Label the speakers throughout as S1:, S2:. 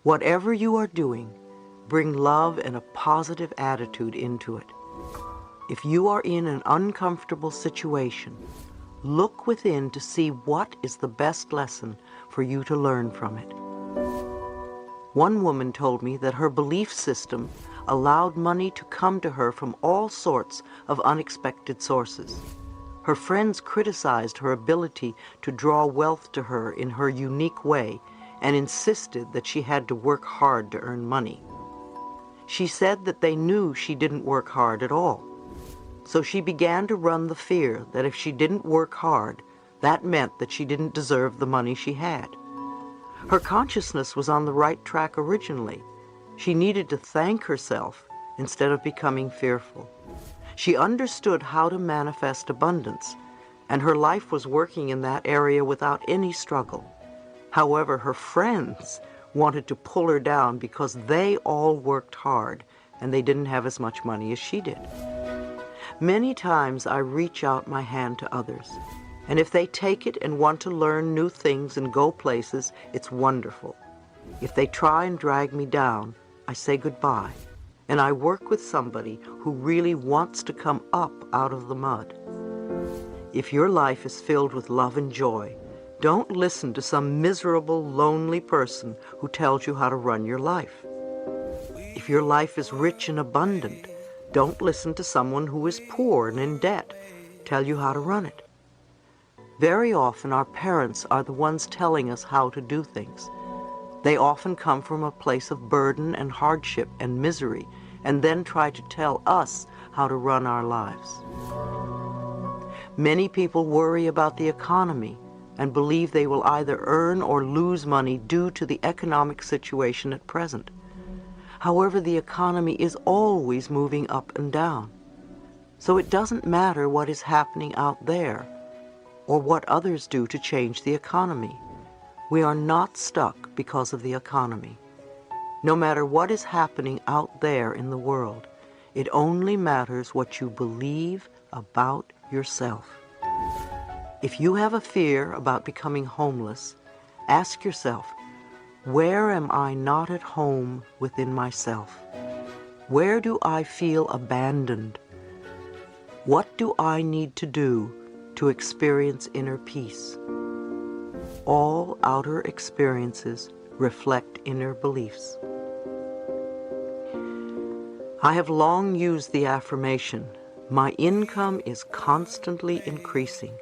S1: Whatever you are doing, bring love and a positive attitude into it. If you are in an uncomfortable situation, look within to see what is the best lesson for you to learn from it. One woman told me that her belief system allowed money to come to her from all sorts of unexpected sources. Her friends criticized her ability to draw wealth to her in her unique way and insisted that she had to work hard to earn money. She said that they knew she didn't work hard at all. So she began to run the fear that if she didn't work hard, that meant that she didn't deserve the money she had. Her consciousness was on the right track originally. She needed to thank herself instead of becoming fearful. She understood how to manifest abundance, and her life was working in that area without any struggle. However, her friends wanted to pull her down because they all worked hard and they didn't have as much money as she did. Many times I reach out my hand to others, and if they take it and want to learn new things and go places, it's wonderful. If they try and drag me down, I say goodbye, and I work with somebody who really wants to come up out of the mud. If your life is filled with love and joy, don't listen to some miserable, lonely person who tells you how to run your life. If your life is rich and abundant, don't listen to someone who is poor and in debt tell you how to run it. Very often our parents are the ones telling us how to do things. They often come from a place of burden and hardship and misery, and then try to tell us how to run our lives. Many people worry about the economy and believe they will either earn or lose money due to the economic situation at present. However, the economy is always moving up and down. So it doesn't matter what is happening out there or what others do to change the economy. We are not stuck because of the economy. No matter what is happening out there in the world, it only matters what you believe about yourself. If you have a fear about becoming homeless, ask yourself, where am I not at home within myself? Where do I feel abandoned? What do I need to do to experience inner peace? All outer experiences reflect inner beliefs. I have long used the affirmation, my income is constantly increasing.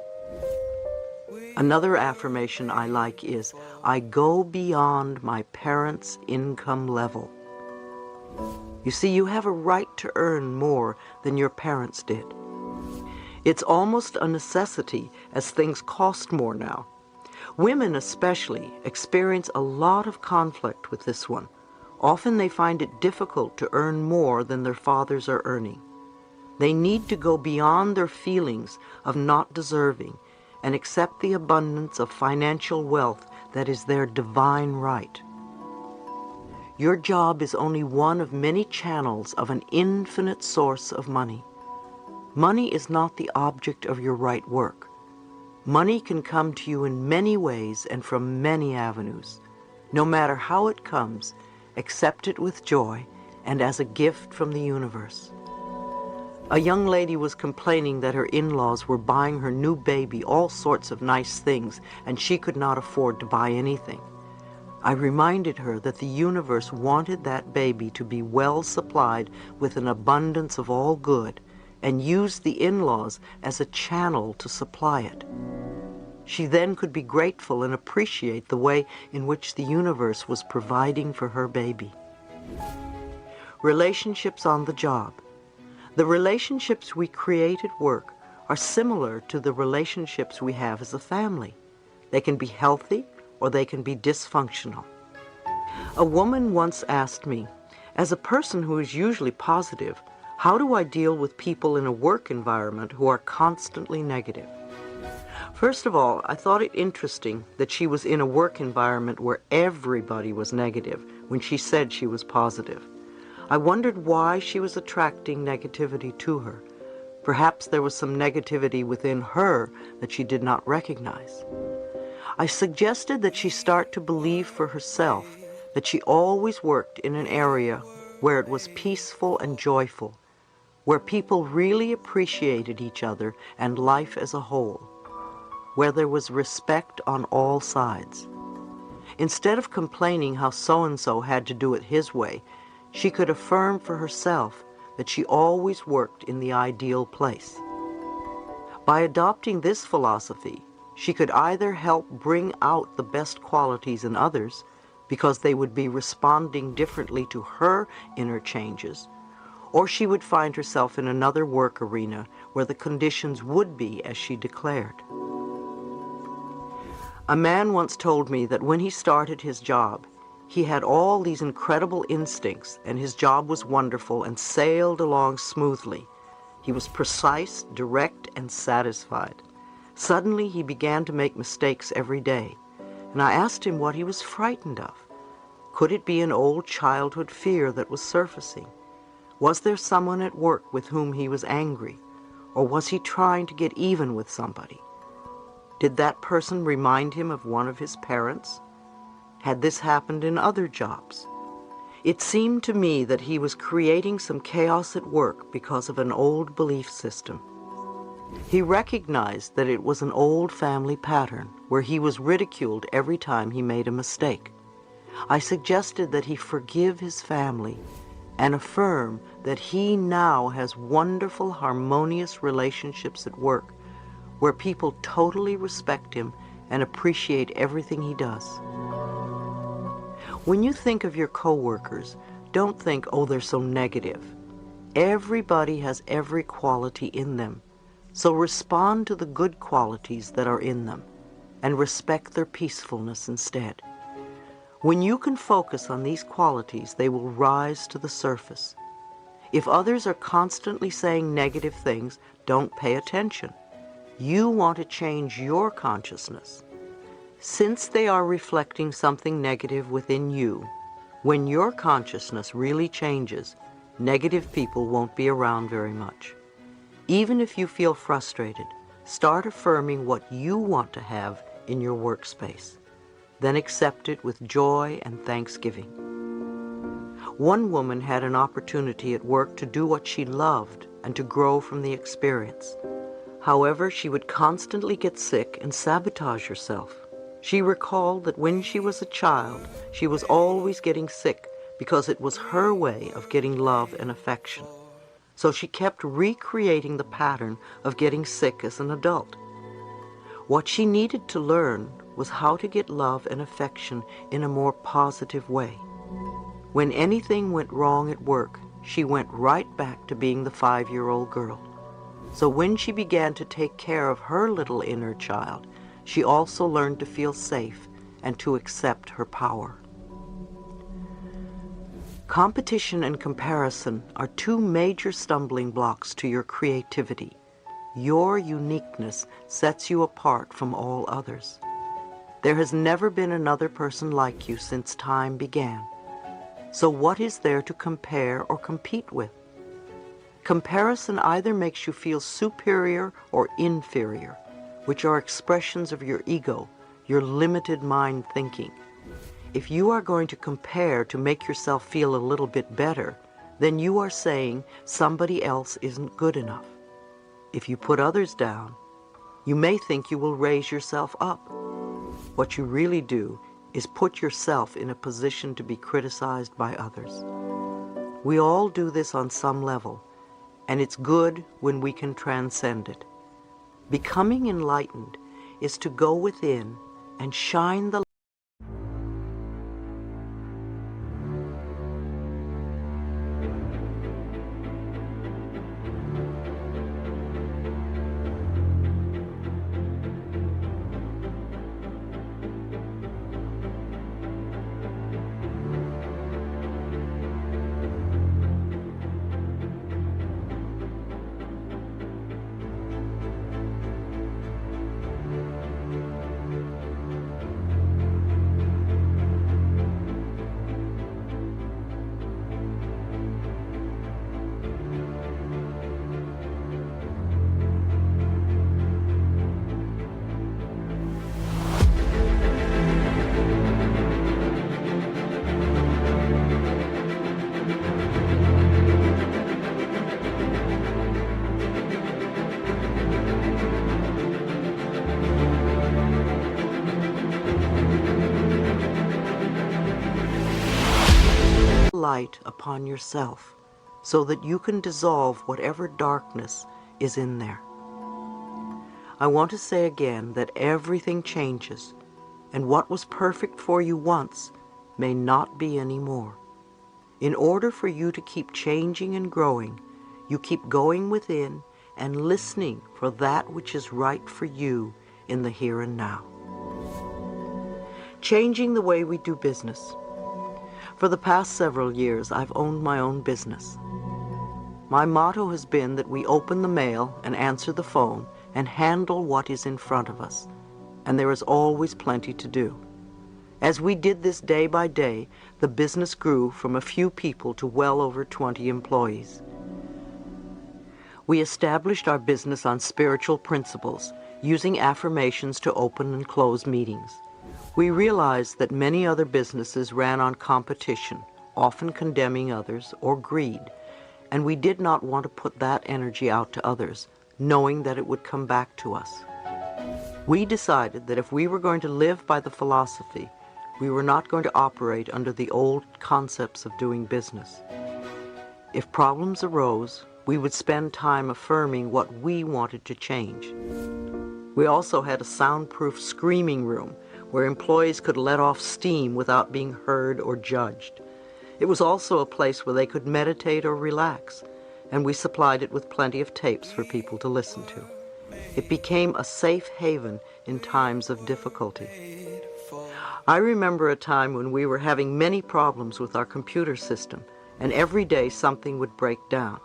S1: Another affirmation I like is, I go beyond my parents' income level. You see, you have a right to earn more than your parents did. It's almost a necessity as things cost more now. Women especially experience a lot of conflict with this one. Often they find it difficult to earn more than their fathers are earning. They need to go beyond their feelings of not deserving and accept the abundance of financial wealth that is their divine right. Your job is only one of many channels of an infinite source of money. Money is not the object of your right work. Money can come to you in many ways and from many avenues. No matter how it comes, accept it with joy and as a gift from the universe. A young lady was complaining that her in-laws were buying her new baby all sorts of nice things and she could not afford to buy anything. I reminded her that the universe wanted that baby to be well supplied with an abundance of all good and used the in-laws as a channel to supply it. She then could be grateful and appreciate the way in which the universe was providing for her baby. Relationships on the job. The relationships we create at work are similar to the relationships we have as a family. They can be healthy or they can be dysfunctional. A woman once asked me, as a person who is usually positive, how do I deal with people in a work environment who are constantly negative? First of all, I thought it interesting that she was in a work environment where everybody was negative when she said she was positive. I wondered why she was attracting negativity to her. Perhaps there was some negativity within her that she did not recognize. I suggested that she start to believe for herself that she always worked in an area where it was peaceful and joyful, where people really appreciated each other and life as a whole, where there was respect on all sides. Instead of complaining how so-and-so had to do it his way, she could affirm for herself that she always worked in the ideal place. By adopting this philosophy, she could either help bring out the best qualities in others because they would be responding differently to her inner changes, or she would find herself in another work arena where the conditions would be as she declared. A man once told me that when he started his job, he had all these incredible instincts and his job was wonderful and sailed along smoothly. He was precise, direct, and satisfied. Suddenly he began to make mistakes every day, and I asked him what he was frightened of. Could it be an old childhood fear that was surfacing? Was there someone at work with whom he was angry? Or was he trying to get even with somebody? Did that person remind him of one of his parents? Had this happened in other jobs? It seemed to me that he was creating some chaos at work because of an old belief system. He recognized that it was an old family pattern where he was ridiculed every time he made a mistake. I suggested that he forgive his family and affirm that he now has wonderful, harmonious relationships at work where people totally respect him and appreciate everything he does. When you think of your coworkers, don't think, oh, they're so negative. Everybody has every quality in them, so respond to the good qualities that are in them and respect their peacefulness instead. When you can focus on these qualities, they will rise to the surface. If others are constantly saying negative things, don't pay attention. You want to change your consciousness. Since they are reflecting something negative within you, when your consciousness really changes, negative people won't be around very much. Even if you feel frustrated, start affirming what you want to have in your workspace. Then accept it with joy and thanksgiving. One woman had an opportunity at work to do what she loved and to grow from the experience. However, she would constantly get sick and sabotage herself. She recalled that when she was a child, she was always getting sick because it was her way of getting love and affection. So she kept recreating the pattern of getting sick as an adult. What she needed to learn was how to get love and affection in a more positive way. When anything went wrong at work, she went right back to being the 5-year-old girl. So when she began to take care of her little inner child, she also learned to feel safe and to accept her power. Competition and comparison are two major stumbling blocks to your creativity. Your uniqueness sets you apart from all others. There has never been another person like you since time began. So what is there to compare or compete with? Comparison either makes you feel superior or inferior, which are expressions of your ego, your limited mind thinking. If you are going to compare to make yourself feel a little bit better, then you are saying somebody else isn't good enough. If you put others down, you may think you will raise yourself up. What you really do is put yourself in a position to be criticized by others. We all do this on some level, and it's good when we can transcend it. Becoming enlightened is to go within and shine the light upon yourself so that you can dissolve whatever darkness is in there. I want to say again that everything changes, and what was perfect for you once may not be anymore. In order for you to keep changing and growing, you keep going within and listening for that which is right for you in the here and now. Changing the way we do business. For the past several years, I've owned my own business. My motto has been that we open the mail and answer the phone and handle what is in front of us, and there is always plenty to do. As we did this day by day, the business grew from a few people to well over 20 employees. We established our business on spiritual principles, using affirmations to open and close meetings. We realized that many other businesses ran on competition, often condemning others or greed, and we did not want to put that energy out to others, knowing that it would come back to us. We decided that if we were going to live by the philosophy, we were not going to operate under the old concepts of doing business. If problems arose, we would spend time affirming what we wanted to change. We also had a soundproof screaming room where employees could let off steam without being heard or judged. It was also a place where they could meditate or relax, and we supplied it with plenty of tapes for people to listen to. It became a safe haven in times of difficulty. I remember a time when we were having many problems with our computer system, and every day something would break down.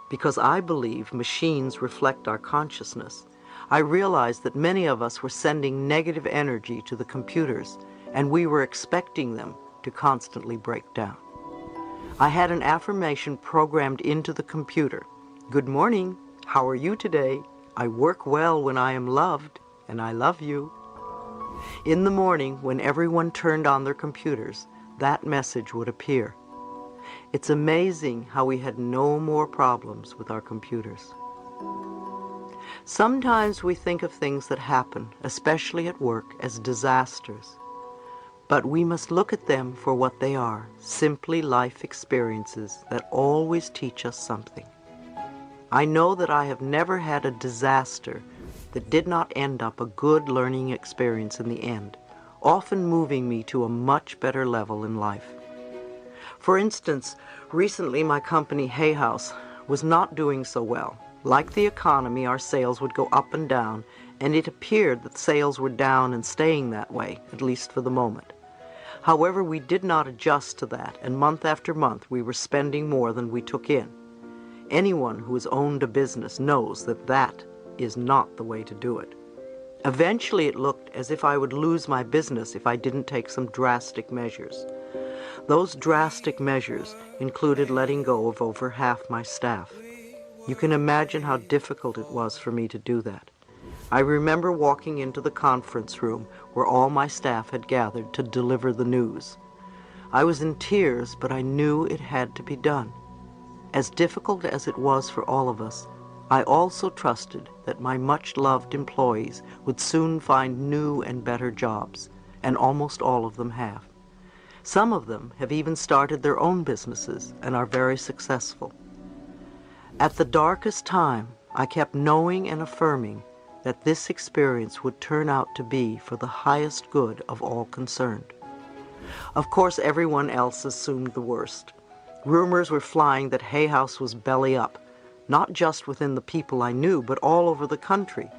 S1: Because I believe machines reflect our consciousness, I realized that many of us were sending negative energy to the computers, and we were expecting them to constantly break down. I had an affirmation programmed into the computer. Good morning. How are you today? I work well when I am loved, and I love you. In the morning, when everyone turned on their computers, that message would appear. It's amazing how we had no more problems with our computers. Sometimes we think of things that happen, especially at work, as disasters. But we must look at them for what they are, simply life experiences that always teach us something. I know that I have never had a disaster that did not end up a good learning experience in the end, often moving me to a much better level in life. For instance, recently my company Hay House was not doing so well. Like the economy, our sales would go up and down, and it appeared that sales were down and staying that way, at least for the moment. However, we did not adjust to that, and month after month we were spending more than we took in. Anyone who has owned a business knows that that is not the way to do it. Eventually it looked as if I would lose my business if I didn't take some drastic measures. Those drastic measures included letting go of over half my staff. You can imagine how difficult it was for me to do that. I remember walking into the conference room where all my staff had gathered to deliver the news. I was in tears, but I knew it had to be done. As difficult as it was for all of us, I also trusted that my much-loved employees would soon find new and better jobs, and almost all of them have. Some of them have even started their own businesses and are very successful. At the darkest time, I kept knowing and affirming that this experience would turn out to be for the highest good of all concerned. Of course, everyone else assumed the worst. Rumors were flying that Hay House was belly up, not just within the people I knew, but all over the country.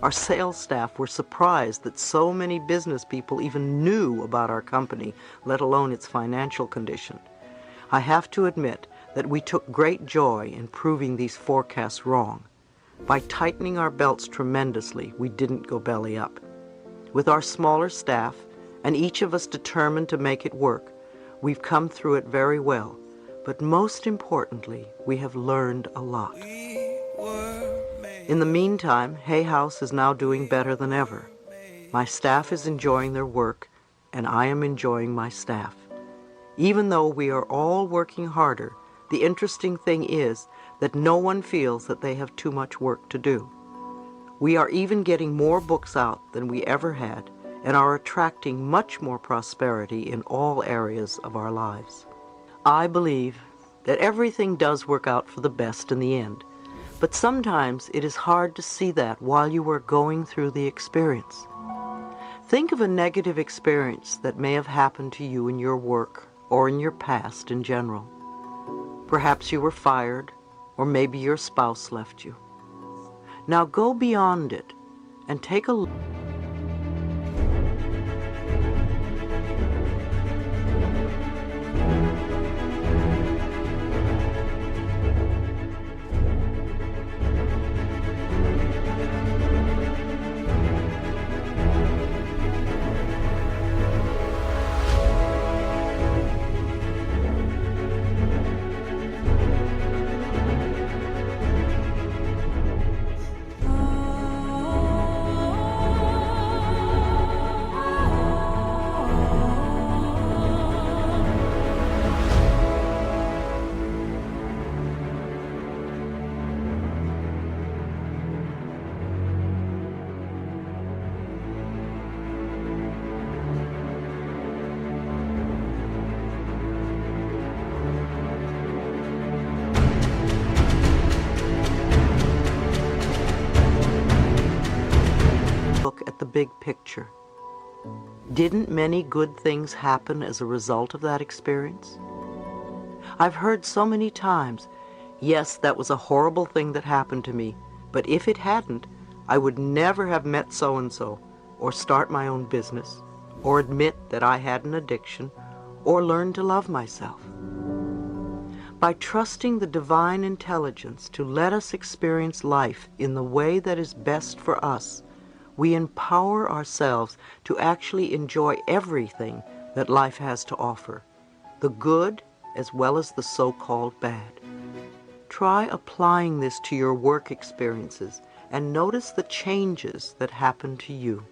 S1: Our sales staff were surprised that so many business people even knew about our company, let alone its financial condition. I have to admit that we took great joy in proving these forecasts wrong. By tightening our belts tremendously, we didn't go belly up. With our smaller staff, and each of us determined to make it work, we've come through it very well. But most importantly, we have learned a lot. In the meantime, Hay House is now doing better than ever. My staff is enjoying their work, and I am enjoying my staff. Even though we are all working harder, the interesting thing is that no one feels that they have too much work to do. We are even getting more books out than we ever had, and are attracting much more prosperity in all areas of our lives. I believe that everything does work out for the best in the end, but sometimes it is hard to see that while you are going through the experience. Think of a negative experience that may have happened to you in your work or in your past in general. Perhaps you were fired, or maybe your spouse left you. Now go beyond it and take a look. Look at the big picture. Didn't many good things happen as a result of that experience? I've heard so many times, yes, that was a horrible thing that happened to me, but if it hadn't, I would never have met so-and-so, or start my own business, or admit that I had an addiction, or learn to love myself. By trusting the divine intelligence to let us experience life in the way that is best for us, we empower ourselves to actually enjoy everything that life has to offer, the good as well as the so-called bad. Try applying this to your work experiences and notice the changes that happen to you.